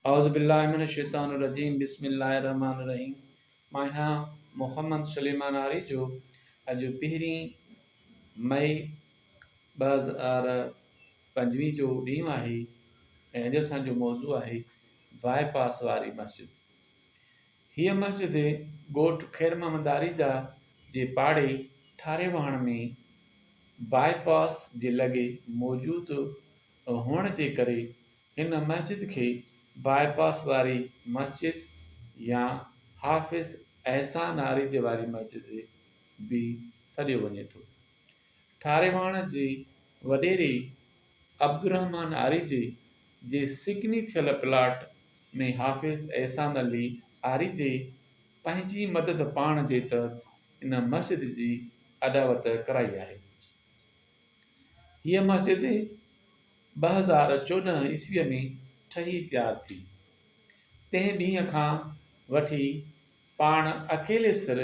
औज़ुबिल्लाहिमिनश्शैतानिर्रजीम बिस्मिल्लाहिर्रहमानिर्रहीम। मां आहियां मोहम्मद सुलेमान आरिजो। अॼु 1 मई 2025 जो ॾींहुं आहे ऐं अॼु असांजो मौज़ू आहे बाईपास वारी मस्जिद। हीअ मस्जिद ॻोठ ख़ैर मोहम्मद आरिजा जे पाड़े ठारेवाण में बाईपास जे लॻे मौजूदु हुअण जे करे हिन मस्जिद खे बाईपास वारी मस्जिद या हाफ़िज़ एहसान आरिजे वारी मस्जिद बि सॾियो वञे थो। ठारेवाण जे वॾेरे अब्दुर्रहमान आरिजे जे सिकनी थियल प्लाट में हाफ़िज़ एहसान अली आरिजे पंहिंजी मदद पाण जे तहत इन मस्जिद जी अॾावत कराई आहे। हीअ मस्जिद 2014 ईस्वीअ में ठही तयारु थी। तंहिं ॾींहं खां वठी पाण अकेले सिर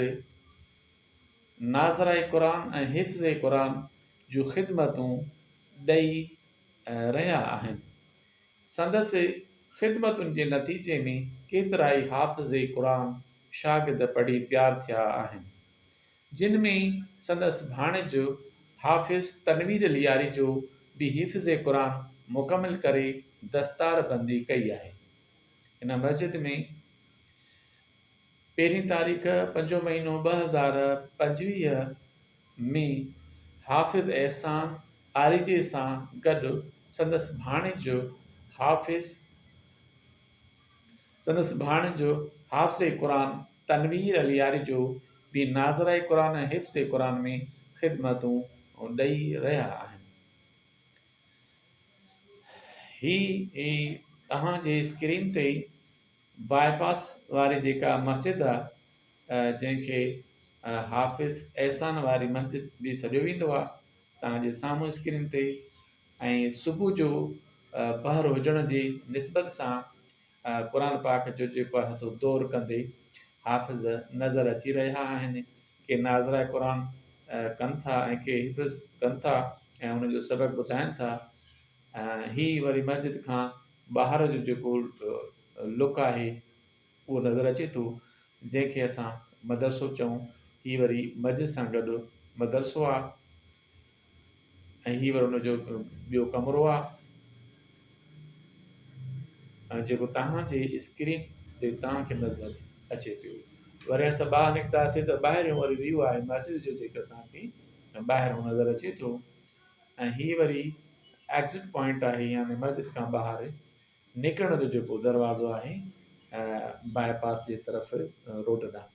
नाज़राए क़ुरान ऐं हिफ़्ज़ क़ुरान जूं ख़िदमतूं ॾेई रहिया आहिनि। संदसि ख़िदमतुनि जे नतीजे में केतिराई हाफ़िज़ क़ुरान शागिर्द पढ़ी तयारु थिया आहिनि, जिन में संदसि भाणेजो हाफ़िज़ तनवीर अली आरिजो बि हिफ़्ज़ क़ुरान मुकमिल करे दस्तार बंदी कई आहे। इन मस्जिद में 1 तारीख़ 5 महीनो 2025 में हाफ़िज़ एहसान आरिजे सां गॾु संदसि भाणेजो हाफ़िज़ क़ुरान तनवीर अली आरिजो बि नाज़राए क़ुरान ऐं हिफ़्ज़ क़ुरान में ख़िदमतूं ॾेई रहिया आहिनि। ही तव्हांजे स्क्रीन ते बाईपास वारी जेका मस्जिद आहे, जंहिंखे हाफ़िज़ एहसान वारी मस्जिद बि सॾियो वेंदो आहे, तव्हांजे साम्हूं स्क्रीन ते। ऐं सुबुह जो पहर हुजण जी निस्बत सां क़ुरान पाक जो जेको आहे सो दौर कंदे हाफ़िज़ नज़र अची रहिया आहिनि। के नाज़राए क़ुरान कनि था ऐं के हिफ़्ज़ कनि था ऐं उनजो सबक़ु ॿुधाइनि था। ही वरी मस्जिद खां ॿाहिरि जो जेको लुक आहे उहो नज़र अचे थो, जंहिंखे असां मदरसो चऊं। ही वरी मस्जिद सां गॾु मदरसो आहे ऐं ही वरी उनजो ॿियो कमिरो आहे जेको तव्हांजे स्क्रीन ते तव्हांखे नज़र अचे पियो। वरी असां ॿाहिरि निकितासीं त ॿाहिरियों वरी व्यू आहे मस्जिद जो जेको असांखे ॿाहिरों नज़र अचे थो। ऐं ही वरी एग्ज़िट पॉइंट आहे, यानी मस्जिद खां ॿाहिरि निकिरण जो जेको दरवाज़ो आहे बाईपास जे तरफ़ रोड ॾांहुं।